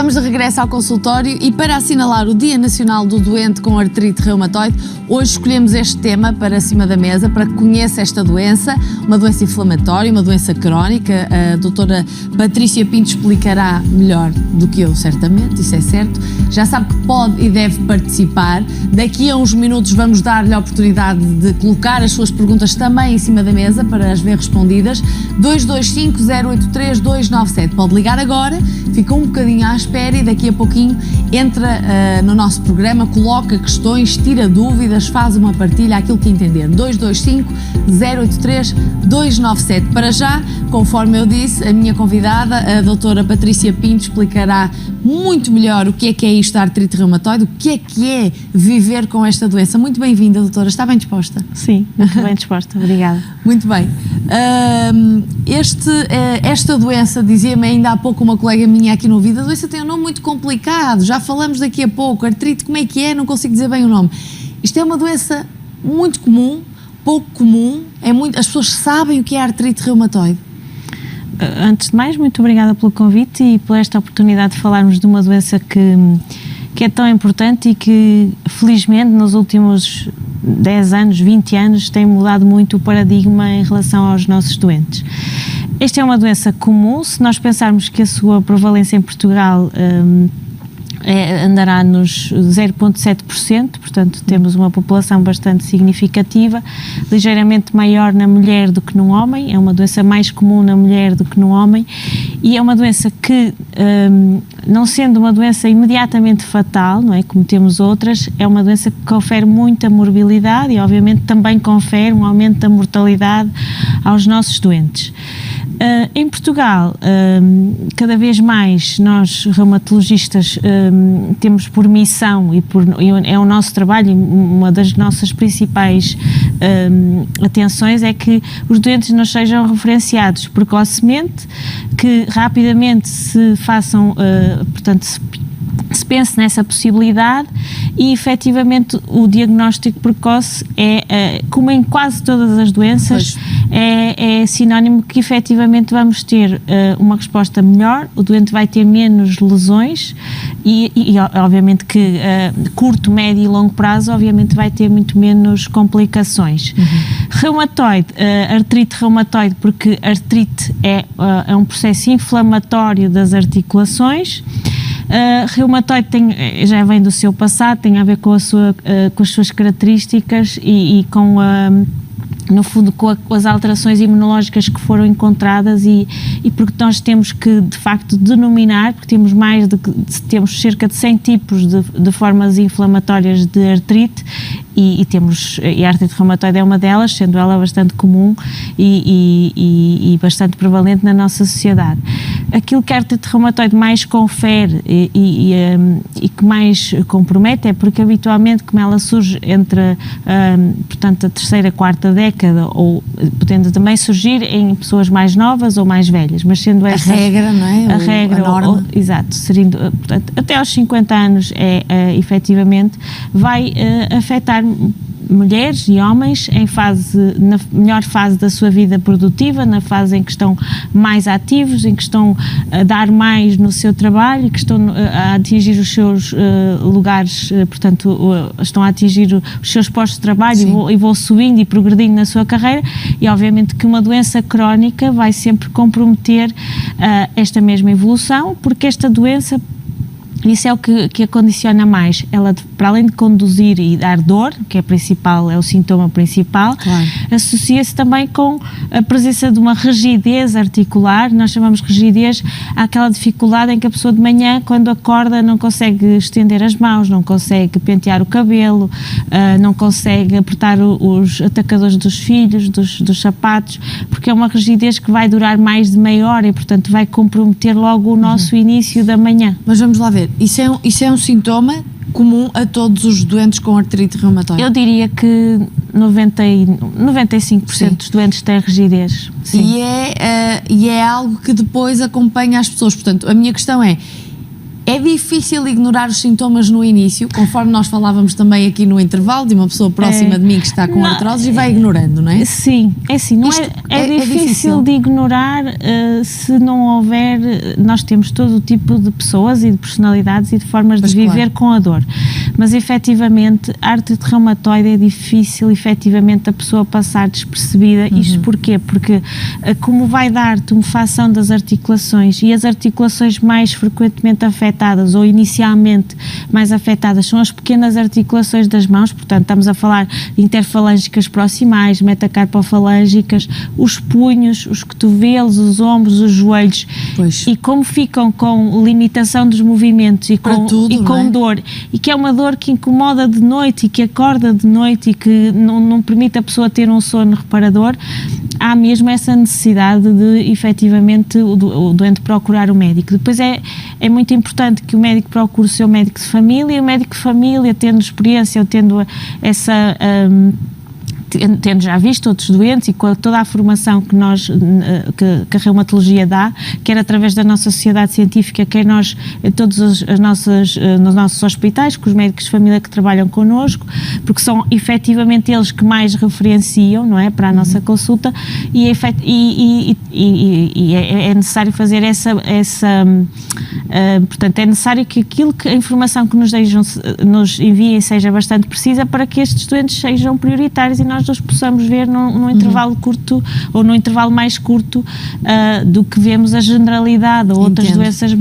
Estamos de regresso ao consultório e para assinalar o Dia Nacional do Doente com Artrite Reumatoide, hoje escolhemos este tema para cima da mesa, para que conheça esta doença, uma doença inflamatória, uma doença crónica. A doutora Patrícia Pinto explicará melhor do que eu, certamente, isso é certo. Já sabe que pode e deve participar. Daqui a uns minutos vamos dar-lhe a oportunidade de colocar as suas perguntas também em cima da mesa para as ver respondidas. 225-083-297. Pode ligar agora, fica um bocadinho à espera e daqui a pouquinho entra no nosso programa, coloca questões, tira dúvidas, faz uma partilha, aquilo que entender. 225-083-297. Para já, conforme eu disse, a minha convidada, a doutora Patrícia Pinto, explicará muito melhor o que é isto da artrite reumatoide, o que é viver com esta doença. Muito bem-vinda, doutora. Está bem disposta? Sim, muito bem disposta. Obrigada. Muito bem. Esta doença, dizia-me ainda há pouco uma colega minha aqui no ouvido, a doença tem um nome muito complicado, já falamos daqui a pouco. Artrite, como é que é? Não consigo dizer bem o nome. Isto é uma doença muito comum, pouco comum, as pessoas sabem o que é artrite reumatoide. Antes de mais, muito obrigada pelo convite e por esta oportunidade de falarmos de uma doença que é tão importante e que, felizmente, nos últimos 10 anos, 20 anos, tem mudado muito o paradigma em relação aos nossos doentes. Esta é uma doença comum. Se nós pensarmos que a sua prevalência em Portugal andará nos 0,7%, portanto temos uma população bastante significativa, ligeiramente maior na mulher do que no homem, é uma doença mais comum na mulher do que no homem e é uma doença que, não sendo uma doença imediatamente fatal, não é, como temos outras, é uma doença que confere muita morbilidade e obviamente também confere um aumento da mortalidade aos nossos doentes. Em Portugal, cada vez mais nós reumatologistas temos por missão e é o nosso trabalho, uma das nossas principais atenções é que os doentes nos sejam referenciados precocemente, que rapidamente se façam, portanto, se pense nessa possibilidade e efetivamente o diagnóstico precoce como em quase todas as doenças, é sinónimo que efetivamente vamos ter uma resposta melhor, o doente vai ter menos lesões e obviamente que curto, médio e longo prazo obviamente vai ter muito menos complicações. Reumatoide, artrite reumatoide, porque artrite é um processo inflamatório das articulações. Reumatoide já vem do seu passado, tem a ver com as suas características e com no fundo com as alterações imunológicas que foram encontradas e porque nós temos que de facto denominar, porque temos cerca de 100 tipos de formas inflamatórias de artrite e a artrite reumatoide é uma delas, sendo ela bastante comum e bastante prevalente na nossa sociedade. Aquilo que a artrite reumatoide mais confere e que mais compromete é porque habitualmente, como ela surge entre portanto a terceira e quarta década, ou podendo também surgir em pessoas mais novas ou mais velhas, mas sendo essa a regra, não é? A regra, a norma. Exato, portanto, até aos 50 anos efetivamente vai afetar mulheres e homens na melhor fase da sua vida produtiva, na fase em que estão mais ativos, em que estão a dar mais no seu trabalho, que estão a atingir os seus lugares, portanto, estão a atingir os seus postos de trabalho e vão subindo e progredindo na sua carreira e obviamente que uma doença crónica vai sempre comprometer esta mesma evolução, porque esta doença, isso é o que a condiciona mais. Ela, para além de conduzir e dar dor, que é o sintoma principal, claro, associa-se também com a presença de uma rigidez articular. Nós chamamos de rigidez àquela dificuldade em que a pessoa de manhã, quando acorda, não consegue estender as mãos, não consegue pentear o cabelo, não consegue apertar os atacadores dos filhos, dos sapatos, porque é uma rigidez que vai durar mais de meia hora e, portanto, vai comprometer logo o nosso início da manhã. Mas vamos lá ver. Isso é um sintoma comum a todos os doentes com artrite reumatoide? Eu diria que 95% dos doentes têm rigidez. Sim. E é algo que depois acompanha as pessoas. Portanto, a minha questão é É difícil ignorar os sintomas no início, conforme nós falávamos também aqui no intervalo, de uma pessoa próxima de mim que está com artrose e vai ignorando, não é? Sim, é assim, é difícil de ignorar se não houver, nós temos todo o tipo de pessoas e de personalidades e de formas de viver com a dor, mas efetivamente a artrite reumatoide é difícil efetivamente a pessoa passar despercebida. Isto porquê? Porque como vai dar tumefação das articulações e as articulações mais frequentemente afetadas ou inicialmente mais afetadas são as pequenas articulações das mãos, portanto estamos a falar de interfalângicas proximais, metacarpofalângicas, os punhos, os cotovelos, os ombros, os joelhos. Pois. E como ficam com limitação dos movimentos e com dor, e que é uma dor que incomoda de noite e que acorda de noite e que não permite a pessoa ter um sono reparador, há mesmo essa necessidade de efetivamente o doente procurar o médico. Depois é muito importante que o médico procure o seu médico de família, e o médico de família, tendo experiência ou tendo essa... tendo já visto outros doentes e com toda a formação que que a reumatologia dá, quer através da nossa sociedade científica, quer nós, todos nos nossos hospitais, com os médicos de família que trabalham connosco, porque são efetivamente eles que mais referenciam, não é, para a nossa consulta, e é necessário fazer portanto, é necessário que a informação que nos enviem seja bastante precisa para que estes doentes sejam prioritários e nós os possamos ver num intervalo curto ou num intervalo mais curto do que vemos a generalidade ou outras doenças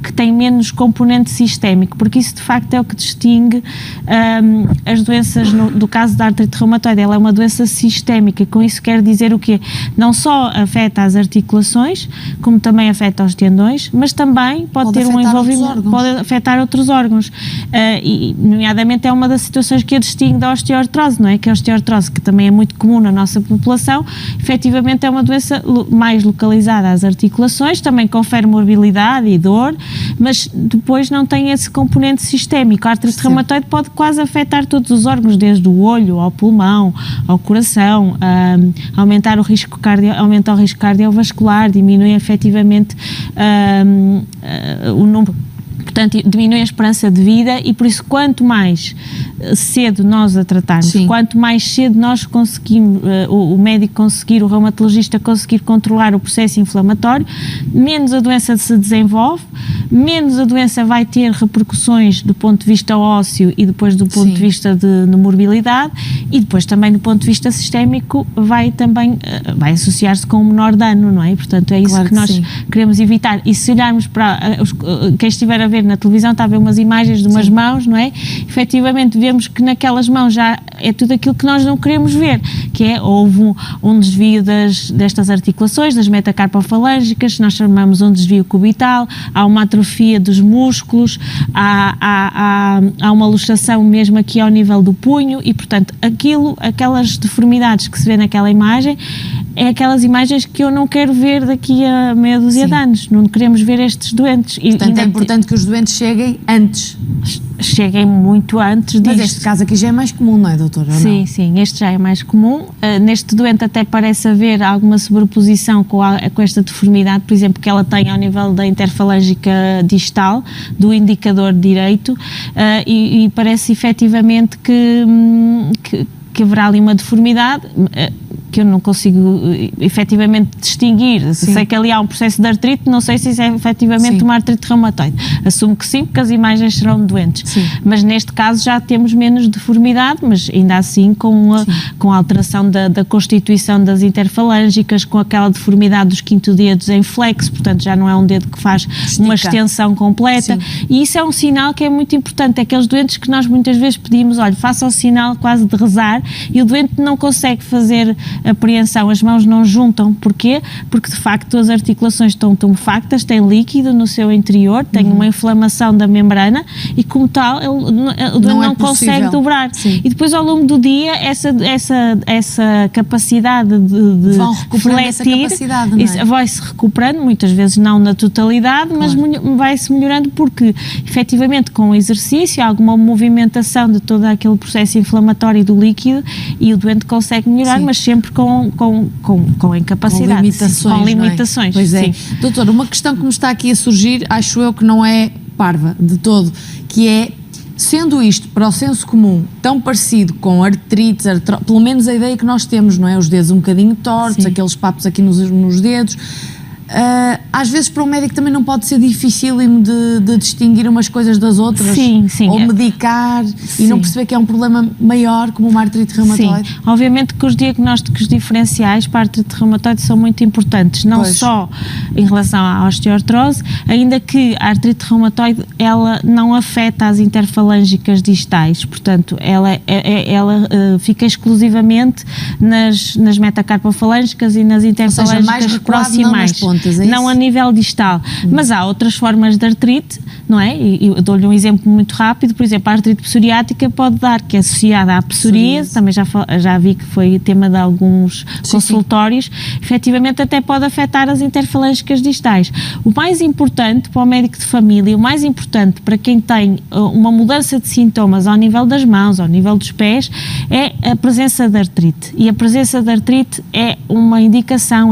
que têm menos componente sistémico, porque isso de facto é o que distingue as doenças do caso da artrite reumatoide. Ela é uma doença sistémica e com isso quer dizer o quê? Não só afeta as articulações, como também afeta os tendões, mas também pode ter um envolvimento, pode afetar outros órgãos, e nomeadamente é uma das situações que a distingue da osteoartrose, não é? Que a osteoartrose, que também é muito comum na nossa população, efetivamente é uma doença mais localizada às articulações, também confere morbilidade e dor, mas depois não tem esse componente sistémico. A artrite reumatoide pode quase afetar todos os órgãos, desde o olho ao pulmão, ao coração, aumenta o risco cardiovascular, diminui efetivamente o número. Portanto, diminui a esperança de vida e por isso quanto mais cedo nós a tratarmos, quanto mais cedo nós conseguimos, o médico conseguir, o reumatologista conseguir controlar o processo inflamatório, menos a doença se desenvolve, menos a doença vai ter repercussões do ponto de vista ósseo e depois do ponto de vista de morbilidade, e depois também do ponto de vista sistémico vai associar-se com um menor dano, não é? Portanto, é isso que nós queremos evitar. E se olharmos para quem estiver a ver na televisão, está a ver umas imagens de umas mãos, não é? Efetivamente vemos que naquelas mãos já é tudo aquilo que nós não queremos ver, que é, houve um desvio destas articulações, das metacarpofalângicas, nós chamamos um desvio cubital, há uma atrofia dos músculos, há uma luxação mesmo aqui ao nível do punho e, portanto, aquelas deformidades que se vê naquela imagem, é aquelas imagens que eu não quero ver daqui a meia dúzia de anos, não queremos ver estes doentes. Portanto, é importante que os doentes cheguem antes. Cheguem muito antes disto. Mas este caso aqui já é mais comum, não é, doutora? Sim, este já é mais comum. Neste doente até parece haver alguma sobreposição com esta deformidade, por exemplo, que ela tem ao nível da interfalângica distal, do indicador direito, e parece efetivamente que haverá ali uma deformidade que eu não consigo efetivamente distinguir. Sei que ali há um processo de artrite, não sei se isso é efetivamente uma artrite reumatoide. Assumo que sim, porque as imagens serão doentes. Mas neste caso já temos menos deformidade, mas ainda assim com a alteração da constituição das interfalângicas, com aquela deformidade dos quinto-dedos em flexo, portanto já não é um dedo que faz uma extensão completa. E isso é um sinal que é muito importante. É aqueles doentes que nós muitas vezes pedimos, olha, faça o sinal quase de rezar, e o doente não consegue fazer apreensão, as mãos não juntam. Porquê? Porque de facto as articulações estão tumefactas, têm líquido no seu interior, têm uma inflamação da membrana e como tal o doente não consegue dobrar. E depois ao longo do dia essa capacidade de vão recuperando essa capacidade, não é? Vai-se recuperando, muitas vezes não na totalidade, mas vai-se melhorando porque efetivamente com o exercício há alguma movimentação de todo aquele processo inflamatório do líquido e o doente consegue melhorar, mas sempre com incapacidade, com limitações. Pois é. Doutora, uma questão que me está aqui a surgir, acho eu que não é parva de todo, que é, sendo isto para o senso comum tão parecido com artrites, pelo menos a ideia que nós temos, não é? Os dedos um bocadinho tortos, Sim. aqueles papos aqui nos dedos. Às vezes para um médico também não pode ser dificílimo de distinguir umas coisas das outras, sim, sim. ou medicar e não perceber que é um problema maior como uma artrite reumatoide. Sim, obviamente que os diagnósticos diferenciais para a artrite reumatoide são muito importantes, não só em relação à osteoartrose, ainda que a artrite reumatoide ela não afeta as interfalângicas distais, portanto ela fica exclusivamente nas metacarpofalângicas e nas interfalângicas proximais. Não a nível distal, mas há outras formas de artrite, não é? E eu dou-lhe um exemplo muito rápido, por exemplo, a artrite psoriática pode dar, que é associada à psoríase, também já vi que foi tema de alguns consultórios, efetivamente até pode afetar as interfalângicas distais. O mais importante para o médico de família, o mais importante para quem tem uma mudança de sintomas ao nível das mãos, ao nível dos pés, é a presença de artrite. E a presença de artrite é uma indicação,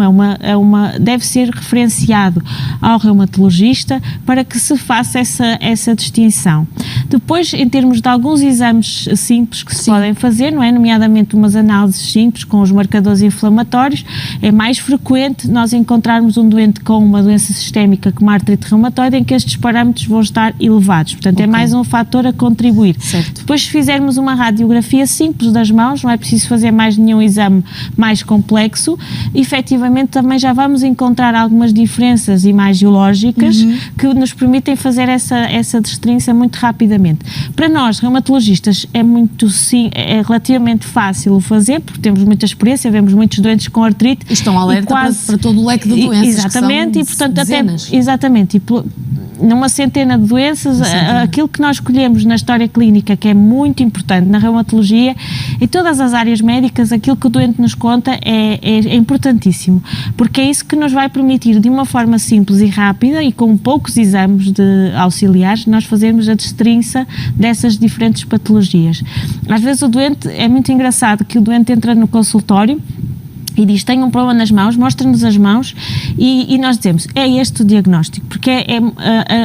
deve ser referenciado ao reumatologista para que se faça essa distinção. Depois, em termos de alguns exames simples que se podem fazer, não é? Nomeadamente umas análises simples com os marcadores inflamatórios, é mais frequente nós encontrarmos um doente com uma doença sistémica como a artrite reumatoide em que estes parâmetros vão estar elevados. Portanto, é mais um fator a contribuir. Certo. Depois, se fizermos uma radiografia simples das mãos, não é preciso fazer mais nenhum exame mais complexo, efetivamente também já vamos encontrar algumas diferenças imagiológicas que nos permitem fazer essa distinção muito rapidamente. Para nós, reumatologistas, é relativamente fácil o fazer, porque temos muita experiência, vemos muitos doentes com artrite. E estão alerta para todo o leque de doenças. Exatamente, e portanto numa centena de doenças, aquilo que nós escolhemos na história clínica, que é muito importante na reumatologia, em todas as áreas médicas, aquilo que o doente nos conta é importantíssimo, porque é isso que nos vai permitir, de uma forma simples e rápida e com poucos exames auxiliares, nós fazermos a destrinça dessas diferentes patologias. Às vezes o doente, é muito engraçado que o doente entra no consultório e diz, tenho um problema nas mãos, mostra-nos as mãos e nós dizemos, é este o diagnóstico, porque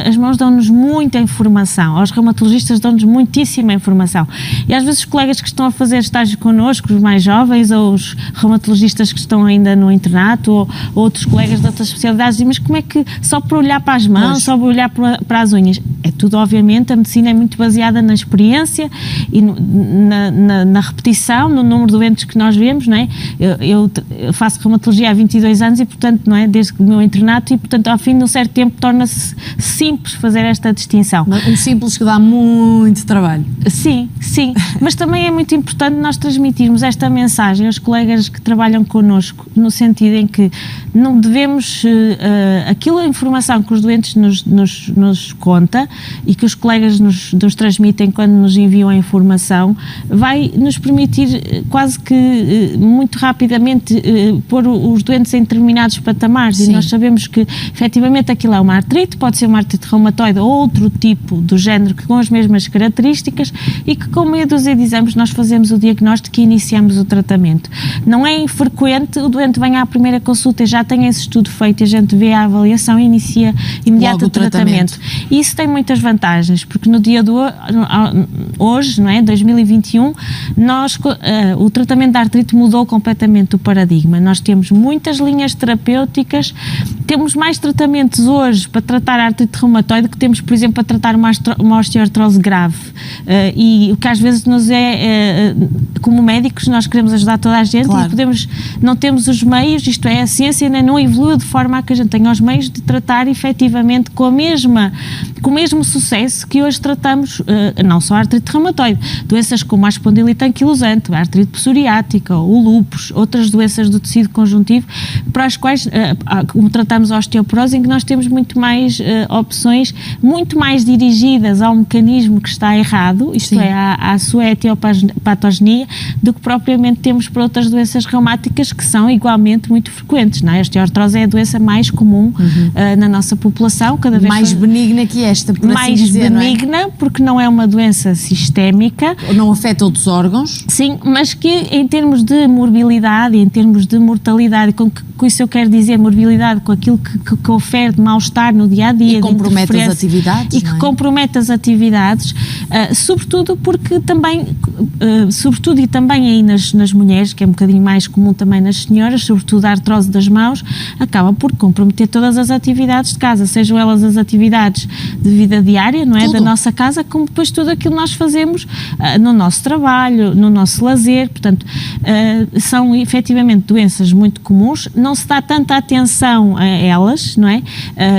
as mãos dão-nos muita informação, aos reumatologistas dão-nos muitíssima informação. E às vezes os colegas que estão a fazer estágio connosco, os mais jovens, ou os reumatologistas que estão ainda no internato, ou outros colegas de outras especialidades, dizem, mas como é que só por olhar para as mãos, só por olhar para as unhas? É tudo, obviamente, a medicina é muito baseada na experiência e na repetição, no número de doentes que nós vemos, não é? Eu faço reumatologia há 22 anos e, portanto, não é, desde o meu internato, e, portanto, ao fim de um certo tempo torna-se simples fazer esta distinção. Um simples que dá muito trabalho. Sim, mas também é muito importante nós transmitirmos esta mensagem aos colegas que trabalham connosco, no sentido em que não devemos, a informação que os doentes nos conta e que os colegas nos transmitem quando nos enviam a informação, vai nos permitir quase que muito rapidamente pôr os doentes em determinados patamares. E nós sabemos que efetivamente aquilo é uma artrite, pode ser uma artrite reumatoide ou outro tipo do género com as mesmas características e que com meia dúzia de exames nós fazemos o diagnóstico e iniciamos o tratamento. Não é infrequente o doente vem à primeira consulta e já tem esse estudo feito e a gente vê a avaliação e inicia imediato o tratamento. E isso tem muitas vantagens, porque no dia de hoje, não é, 2021, o tratamento da artrite mudou completamente o paradigma. Nós temos muitas linhas terapêuticas, temos mais tratamentos hoje para tratar a artrite reumatoide que temos, por exemplo, para tratar uma osteoartrose grave. E o que às vezes como médicos, nós queremos ajudar toda a gente e não temos os meios, isto é, a ciência ainda não evoluiu de forma a que a gente tenha os meios de tratar efetivamente com o mesmo sucesso que hoje tratamos, não só a artrite reumatoide, doenças como a espondilite anquilosante, a artrite psoriática, o lúpus, outras doenças do tecido conjuntivo, para as quais, como tratamos a osteoporose, em que nós temos muito mais opções, muito mais dirigidas ao mecanismo que está errado, isto é, à sua etiopatogenia, do que propriamente temos para outras doenças reumáticas que são igualmente muito frequentes, não é? A osteoartrose é a doença mais comum na nossa população, cada vez mais benigna que é. modesta, por mais assim dizer, benigna, não é? porque não é uma doença sistémica. Não afeta outros órgãos. Sim, mas que em termos de morbilidade, em termos de mortalidade, com isso eu quero dizer morbilidade, com aquilo que confere de mal-estar no dia-a-dia. E compromete as atividades. E que compromete as atividades, sobretudo porque também, sobretudo e também aí nas mulheres, que é um bocadinho mais comum também nas senhoras, sobretudo a artrose das mãos, acaba por comprometer todas as atividades de casa, sejam elas as atividades de vida diária, não é? Tudo. Da nossa casa, como depois tudo aquilo que nós fazemos no nosso trabalho, no nosso lazer, portanto, são efetivamente doenças muito comuns, não se dá tanta atenção a elas, não é?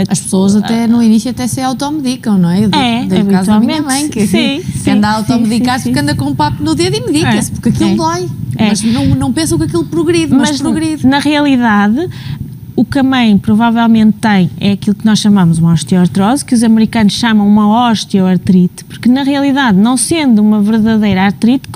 As pessoas até no início até se automedicam, não é? É, caso da minha mãe, que anda a automedicar-se porque anda com um papo no dedo e medica-se, porque aquilo dói. Mas não pensam que aquilo progride, mas progride. Na realidade, o que a mãe provavelmente tem é aquilo que nós chamamos uma osteoartrose, que os americanos chamam uma osteoartrite, porque na realidade, não sendo uma verdadeira artrite,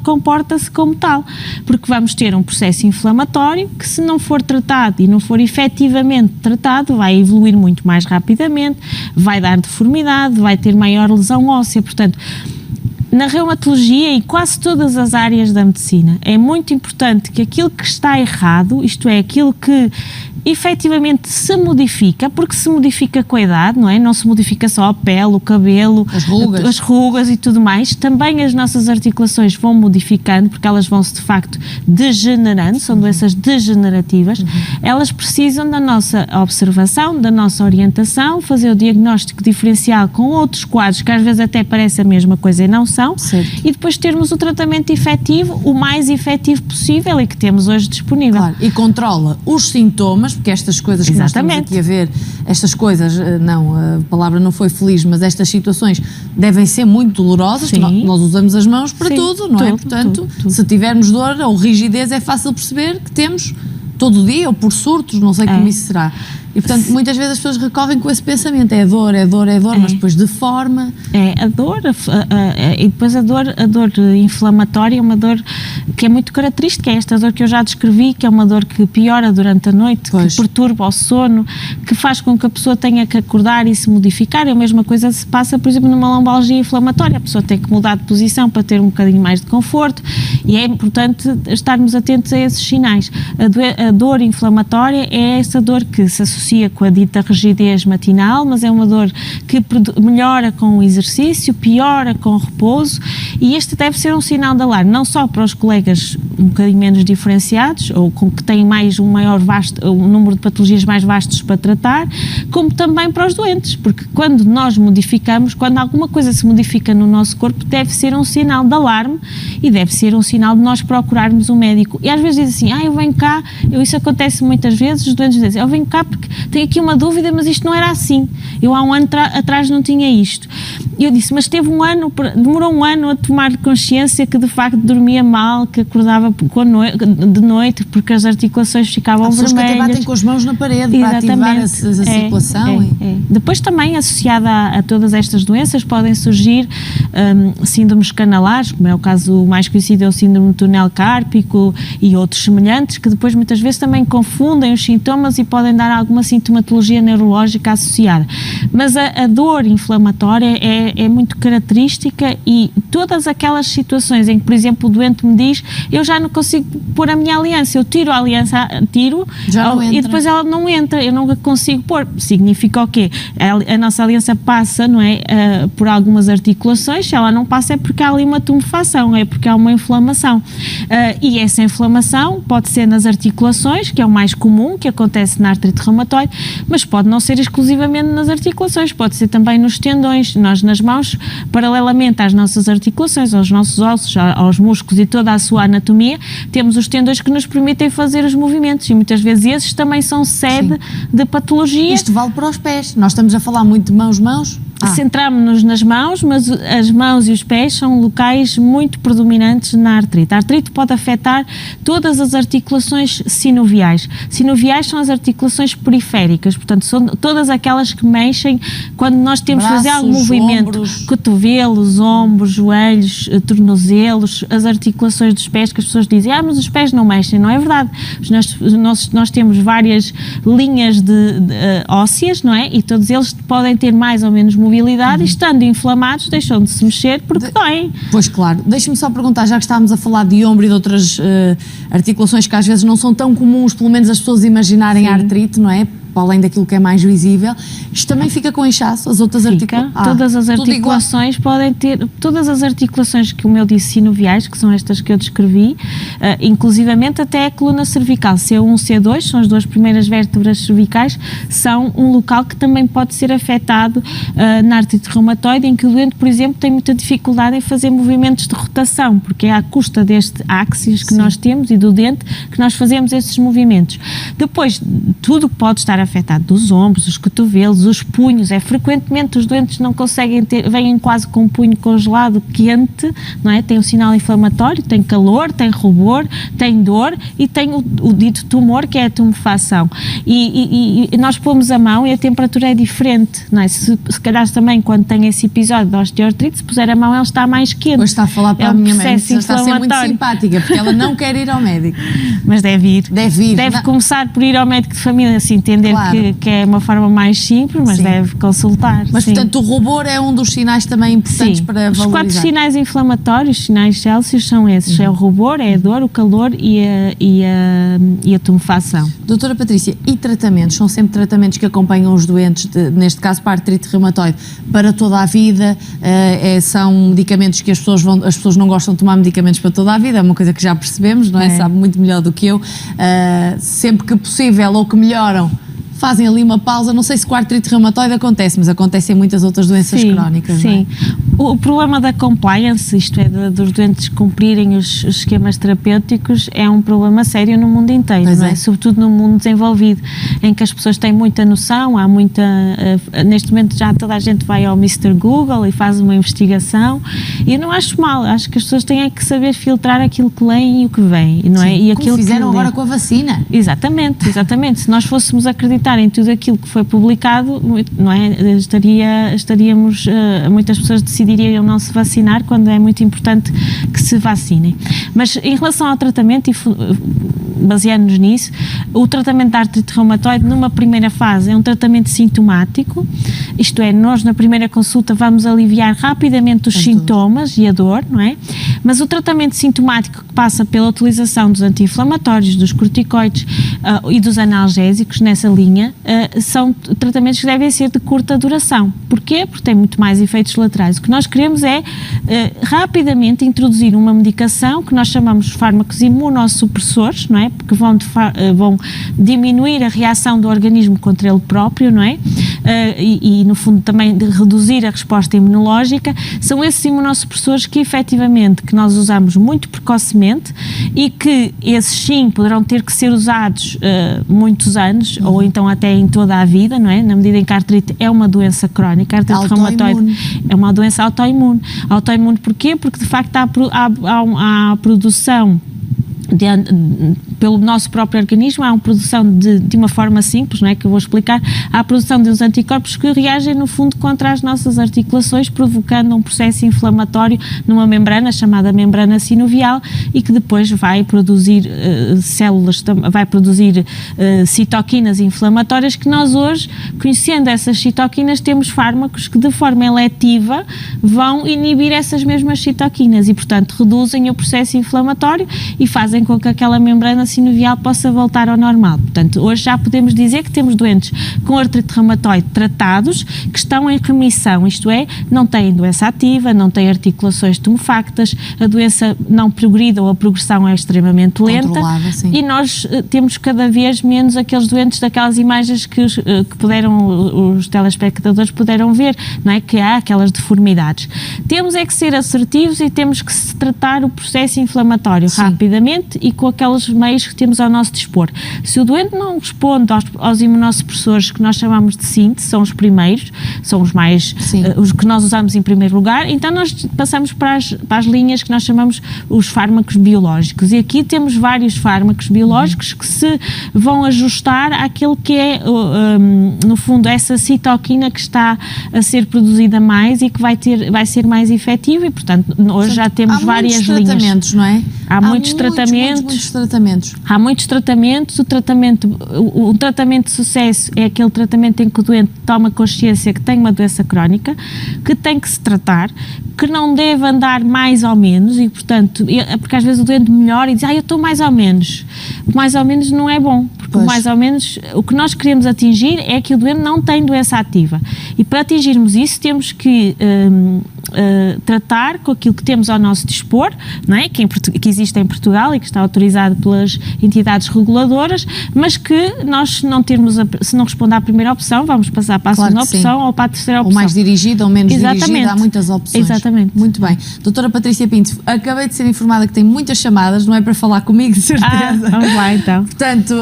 comporta-se como tal, porque vamos ter um processo inflamatório que, se não for tratado e não for efetivamente tratado, vai evoluir muito mais rapidamente, vai dar deformidade, vai ter maior lesão óssea. Portanto, na reumatologia e quase todas as áreas da medicina, é muito importante que aquilo que está errado, isto é, aquilo que efetivamente se modifica, porque se modifica com a idade, não é? Não se modifica só a pele, o cabelo, as rugas e tudo mais, também as nossas articulações vão modificando, porque elas vão-se de facto degenerando, são doenças degenerativas, elas precisam da nossa observação, da nossa orientação, fazer o diagnóstico diferencial com outros quadros, que às vezes até parecem a mesma coisa e não são, e depois termos o tratamento efetivo, o mais efetivo possível e que temos hoje disponível. Claro, e controla os sintomas, porque estas coisas que nós estamos aqui a ver, estas coisas, não, a palavra não foi feliz, mas estas situações devem ser muito dolorosas, nós usamos as mãos para tudo, não é? Portanto, se tivermos dor ou rigidez, é fácil perceber que temos todo dia, ou por surtos, não sei como isso será. E, portanto, muitas vezes as pessoas recorrem com esse pensamento, é dor, mas depois deforma. É a dor, e depois a dor inflamatória é uma dor que é muito característica, é esta dor que eu já descrevi, que é uma dor que piora durante a noite, que perturba o sono, que faz com que a pessoa tenha que acordar e se modificar. É a mesma coisa se passa, por exemplo, numa lombalgia inflamatória, a pessoa tem que mudar de posição para ter um bocadinho mais de conforto, e é importante estarmos atentos a esses sinais. A dor inflamatória é essa dor que se associa com a dita rigidez matinal, mas é uma dor que melhora com o exercício, piora com o repouso, e este deve ser um sinal de alarme, não só para os colegas um bocadinho menos diferenciados, ou com que têm um número de patologias mais vastos para tratar, como também para os doentes, porque quando nós modificamos, quando alguma coisa se modifica no nosso corpo, deve ser um sinal de alarme e deve ser um sinal de nós procurarmos um médico. E às vezes dizem assim, eu venho cá, isso acontece muitas vezes, os doentes dizem, eu venho cá porque tenho aqui uma dúvida, mas isto não era assim. Eu há um ano atrás não tinha isto. E eu disse, mas demorou um ano a tomar consciência que de facto dormia mal, que acordava de noite porque as articulações ficavam vermelhas. Há pessoas que até batem com as mãos na parede para ativar a circulação. Depois também, associada a todas estas doenças, podem surgir síndromes canalares, como é o caso mais conhecido, é o síndrome do túnel cárpico e outros semelhantes, que depois muitas vezes também confundem os sintomas e podem dar alguma sintomatologia neurológica associada. Mas a dor inflamatória é muito característica, e todas aquelas situações em que, por exemplo, o doente me diz, eu já não consigo pôr a minha aliança, eu tiro a aliança, e depois ela não entra, eu não a consigo pôr. Significa o quê? A nossa aliança passa, não é, por algumas articulações, se ela não passa é porque há ali uma tumefação, é porque há uma inflamação. E essa inflamação pode ser nas articulações, que é o mais comum, que acontece na artrite reumatoide, mas pode não ser exclusivamente nas articulações, pode ser também nos tendões. Nós nas mãos, paralelamente às nossas articulações, aos nossos ossos, aos músculos e toda a sua anatomia, temos os tendões que nos permitem fazer os movimentos, e muitas vezes esses também são sede de patologia. Isto vale para os pés, nós estamos a falar muito de mãos. Centramos-nos nas mãos, mas as mãos e os pés são locais muito predominantes na artrite. A artrite pode afetar todas as articulações sinoviais. Sinoviais são as articulações periféricas, portanto, são todas aquelas que mexem quando nós temos de fazer algum movimento. Ombros. Cotovelos, ombros, joelhos, tornozelos, as articulações dos pés, que as pessoas dizem, mas os pés não mexem. Não é verdade. Nós temos várias linhas ósseas, não é? E todos eles podem ter mais ou menos movimento mobilidade e estando inflamados deixam de se mexer porque doem. Pois claro. Deixe-me só perguntar, já que estávamos a falar de ombro e de outras articulações que às vezes não são tão comuns, pelo menos as pessoas imaginarem a artrite, não é? Para além daquilo que é mais visível, isto também fica com inchaço, as outras articulações? Todas as articulações podem ter, todas as articulações que, como eu disse, sinoviais, que são estas que eu descrevi, inclusivamente até a coluna cervical, C1, C2, são as duas primeiras vértebras cervicais, são um local que também pode ser afetado na artrite reumatoide, em que o doente, por exemplo, tem muita dificuldade em fazer movimentos de rotação, porque é à custa deste áxis que nós temos e do dente que nós fazemos esses movimentos. Depois, tudo pode estar afetado dos ombros, os cotovelos, os punhos, frequentemente os doentes não conseguem vêm quase com um punho congelado, quente, não é? Tem um sinal inflamatório, tem calor, tem rubor, tem dor e tem o dito tumor, que é a tumefação. E nós pomos a mão e a temperatura é diferente, não é? Se calhar também quando tem esse episódio de osteoartrite, se puser a mão ela está mais quente. Hoje está a falar para a minha mãe, está a ser muito simpática, porque ela não quer ir ao médico. Mas deve ir. Deve começar por ir ao médico de família, assim, entender que é uma forma mais simples, mas deve consultar. Mas, portanto, o rubor é um dos sinais também importantes para valorizar. Os 4 sinais inflamatórios, sinais Celsius, são esses. É o rubor, é a dor, o calor e a tumefação. Doutora Patrícia, e tratamentos? São sempre tratamentos que acompanham os doentes, neste caso para a artrite reumatoide, para toda a vida? São medicamentos que as pessoas não gostam de tomar medicamentos para toda a vida, é uma coisa que já percebemos, não é? Sabe muito melhor do que eu. Sempre que possível ou que melhoram, fazem ali uma pausa. Não sei se com a artrite reumatoide acontece, mas acontece em muitas outras doenças crónicas. Sim, não é? O problema da compliance, isto é, dos doentes cumprirem os esquemas terapêuticos, é um problema sério no mundo inteiro, não é? Sobretudo no mundo desenvolvido, em que as pessoas têm muita noção, há muita... neste momento já toda a gente vai ao Mr. Google e faz uma investigação, e eu não acho mal, acho que as pessoas têm que saber filtrar aquilo que leem e o que vem, não é? E aquilo como fizeram agora com a vacina. Exatamente. Se nós fôssemos acreditar em tudo aquilo que foi publicado, não é? Estaríamos, muitas pessoas decidiriam não se vacinar, quando é muito importante que se vacinem. Mas em relação ao tratamento, e baseando-nos nisso, o tratamento da artrite reumatoide numa primeira fase é um tratamento sintomático, isto é, nós na primeira consulta vamos aliviar rapidamente os sintomas e a dor, não é? Mas o tratamento sintomático, que passa pela utilização dos anti-inflamatórios, dos corticoides e dos analgésicos nessa linha, são tratamentos que devem ser de curta duração. Porquê? Porque têm muito mais efeitos laterais. O que nós queremos é rapidamente introduzir uma medicação que nós chamamos de fármacos imunossupressores, não é? Porque vão diminuir a reação do organismo contra ele próprio, não é? E no fundo também de reduzir a resposta imunológica. São esses imunossupressores que efetivamente que nós usamos muito precocemente e que esses sim poderão ter que ser usados muitos anos ou então até em toda a vida, não é? Na medida em que a artrite é uma doença crónica, a artrite reumatoide é uma doença autoimune. Autoimune porquê? Porque de facto há produção pelo nosso próprio organismo, há uma produção de uma forma simples, não é, que eu vou explicar, há a produção de uns anticorpos que reagem no fundo contra as nossas articulações, provocando um processo inflamatório numa membrana chamada membrana sinovial e que depois vai produzir citoquinas inflamatórias que nós hoje, conhecendo essas citoquinas, temos fármacos que de forma eletiva vão inibir essas mesmas citoquinas e portanto reduzem o processo inflamatório e fazem com que aquela membrana sinovial possa voltar ao normal. Portanto, hoje já podemos dizer que temos doentes com artrite reumatoide tratados, que estão em remissão, isto é, não têm doença ativa, não têm articulações tumefactas, a doença não progride ou a progressão é extremamente lenta e nós temos cada vez menos aqueles doentes daquelas imagens que os telespectadores puderam ver, não é? Que há aquelas deformidades. Temos é que ser assertivos e temos que se tratar o processo inflamatório rapidamente e com aqueles meios que temos ao nosso dispor. Se o doente não responde aos imunossupressores que nós chamamos de síntese, são os primeiros, são os mais, os que nós usamos em primeiro lugar, então nós passamos para as linhas que nós chamamos os fármacos biológicos. E aqui temos vários fármacos biológicos que se vão ajustar àquilo que é, no fundo, essa citoquina que está a ser produzida mais e que vai ser mais efetiva e, portanto, hoje já temos várias linhas. Há muitos tratamentos, não é? Há muitos tratamentos. Muitos tratamentos. Há muitos tratamentos. O tratamento de sucesso é aquele tratamento em que o doente toma consciência que tem uma doença crónica, que tem que se tratar, que não deve andar mais ou menos, e portanto, porque às vezes o doente melhora e diz, eu estou mais ou menos. O mais ou menos não é bom, porque o mais ou menos, o que nós queremos atingir é que o doente não tem doença ativa. E para atingirmos isso temos que tratar com aquilo que temos ao nosso dispor, não é? Que existe em Portugal e que está autorizado pelas entidades reguladoras, mas que nós não termos, se não responder à primeira opção, vamos passar para a segunda opção ou para a terceira opção. Ou mais dirigida ou menos dirigida, há muitas opções. Exatamente. Muito bem. Doutora Patrícia Pinto, acabei de ser informada que tem muitas chamadas, não é para falar comigo, de certeza. Vamos lá então. Portanto,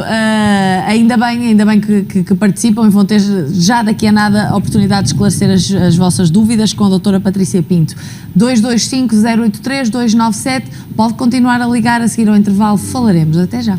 ainda bem que participam e vão ter já daqui a nada a oportunidade de esclarecer as vossas dúvidas com a doutora Patrícia Pinto. 225 083 297, pode continuar a ligar, a seguir ao intervalo falaremos. Até já.